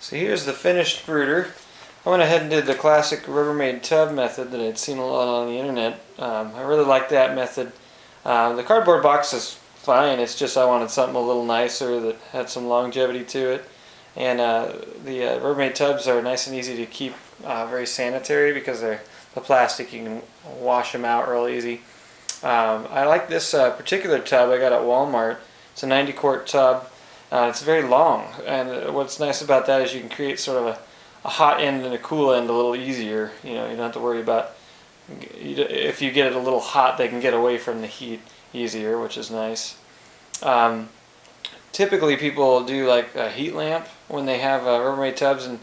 So here's the finished brooder. I went ahead and did the classic Rubbermaid tub method that I'd seen a lot on the internet. I really like that method. The cardboard box is fine, it's just I wanted something a little nicer that had some longevity to it. And the Rubbermaid tubs are nice and easy to keep, very sanitary because they're the plastic, you can wash them out real easy. I like this particular tub I got at Walmart. It's a 90 quart tub. It's very long, and what's nice about that is you can create sort of a hot end and a cool end a little easier. You know, you don't have to worry about, if you get it a little hot, they can get away from the heat easier, which is nice. Typically people do like a heat lamp when they have Rubbermaid tubs and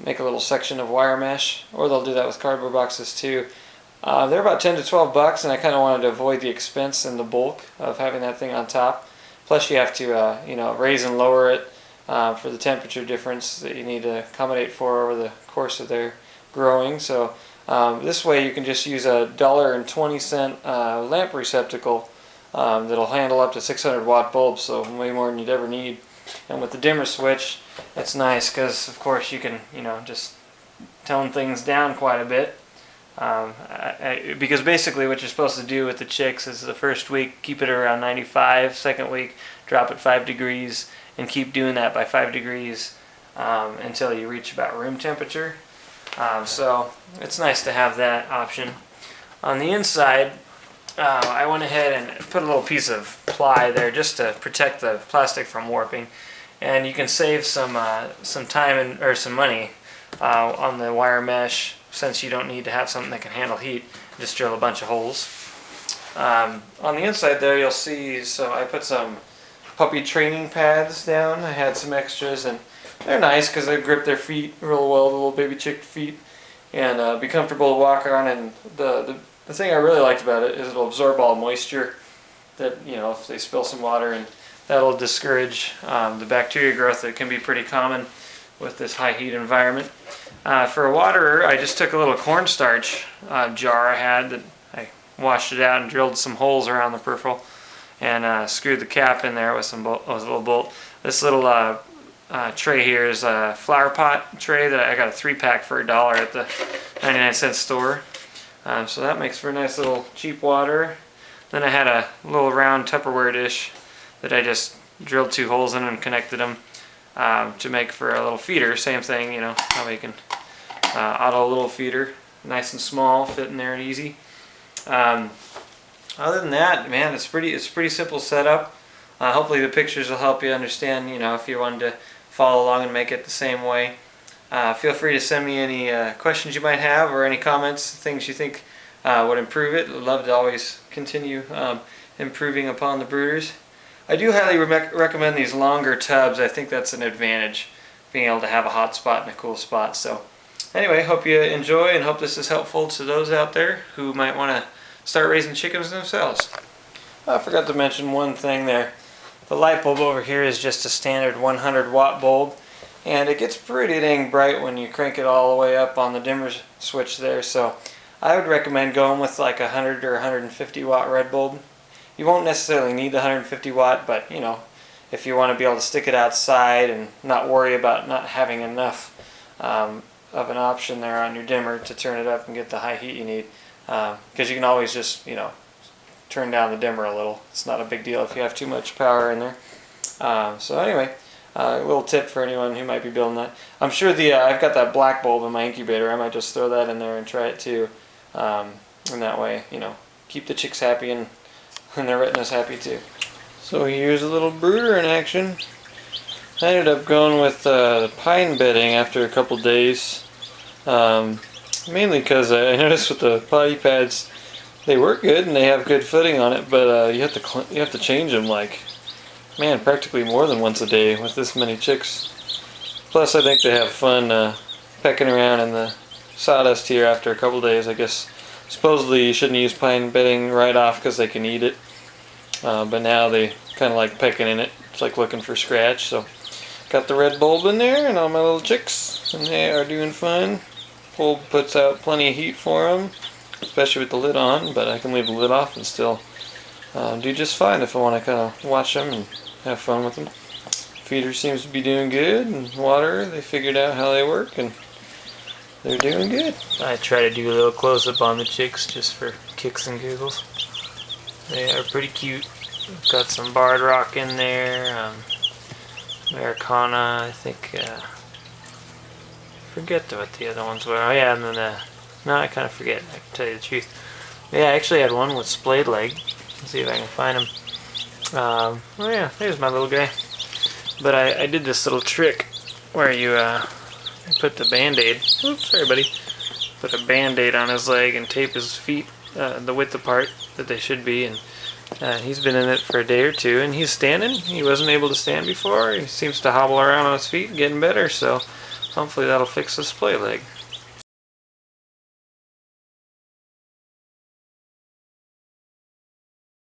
make a little section of wire mesh, or they'll do that with cardboard boxes too. They're about 10 to 12 bucks, and I kind of wanted to avoid the expense and the bulk of having that thing on top. Plus you have to raise and lower it for the temperature difference that you need to accommodate for over the course of their growing. So this way you can just use a $1.20 lamp receptacle that'll handle up to 600 watt bulbs, so way more than you'd ever need. And with the dimmer switch, it's nice because of course you can just tone things down quite a bit. Because basically what you're supposed to do with the chicks is the first week keep it around 95, second week drop it 5 degrees, and keep doing that by 5 degrees until you reach about room temperature. So it's nice to have that option. On the inside, I went ahead and put a little piece of ply there just to protect the plastic from warping, and you can save some time or some money on the wire mesh, since you don't need to have something that can handle heat. Just drill a bunch of holes. On the inside there you'll see, so I put some puppy training pads down. I had some extras, and they're nice because they grip their feet real well, the little baby chick feet, and be comfortable to walk on. And the thing I really liked about it is it'll absorb all moisture that, if they spill some water, and that'll discourage the bacteria growth that can be pretty common with this high heat environment. For a waterer, I just took a little cornstarch jar I had that I washed it out and drilled some holes around the peripheral, and screwed the cap in there with a little bolt. This little tray here is a flower pot tray that I got a 3-pack for $1 at the 99-cent store. So that makes for a nice little cheap water. Then I had a little round Tupperware dish that I just drilled 2 holes in and connected them to make for a little feeder. Same thing, how you can auto little feeder, nice and small, fit in there and easy. Other than that, man, it's pretty simple setup. Hopefully the pictures will help you understand, if you wanted to follow along and make it the same way. Feel free to send me any questions you might have, or any comments, things you think would improve it. I'd love to always continue improving upon the brooders. I do highly recommend these longer tubs. I think that's an advantage, being able to have a hot spot and a cool spot. So anyway, hope you enjoy, and hope this is helpful to those out there who might want to start raising chickens themselves. I forgot to mention one thing there. The light bulb over here is just a standard 100 watt bulb, and it gets pretty dang bright when you crank it all the way up on the dimmer switch there. So I would recommend going with like a 100 or 150 watt red bulb. You won't necessarily need the 150 watt, but if you want to be able to stick it outside and not worry about not having enough of an option there on your dimmer to turn it up and get the high heat you need, because you can always just turn down the dimmer a little. It's not a big deal if you have too much power in there. So anyway, a little tip for anyone who might be building that. I'm sure I've got that black bulb in my incubator. I might just throw that in there and try it too, and that way keep the chicks happy and their retinas happy too. So here's a little brooder in action. I ended up going with the pine bedding after a couple days, mainly because I noticed with the potty pads they work good and they have good footing on it, but you have to change them practically more than once a day with this many chicks. Plus I think they have fun pecking around in the sawdust here after a couple days. I guess supposedly you shouldn't use pine bedding right off because they can eat it, but now they kind of like pecking in it. It's like looking for scratch. So got the red bulb in there and all my little chicks, and they are doing fine. Bulb puts out plenty of heat for them, especially with the lid on, but I can leave the lid off and still do just fine if I want to kind of watch them and have fun with them. Feeder seems to be doing good, and water, they figured out how they work, and they're doing good. I try to do a little close-up on the chicks just for kicks and giggles. They are pretty cute. Got some barred rock in there, Americana, I think, forget what the other ones were. Oh yeah, and then, no, I kind of forget, I can tell you the truth. Yeah, I actually had one with splayed leg. Let's see if I can find him. Oh yeah, there's my little guy. But I did this little trick where you put the band-aid, oops, sorry buddy, put a band-aid on his leg and tape his feet the width apart that they should be, and he's been in it for a day or two, and he's standing. He wasn't able to stand before. He seems to hobble around on his feet, getting better, so hopefully that'll fix his splay leg.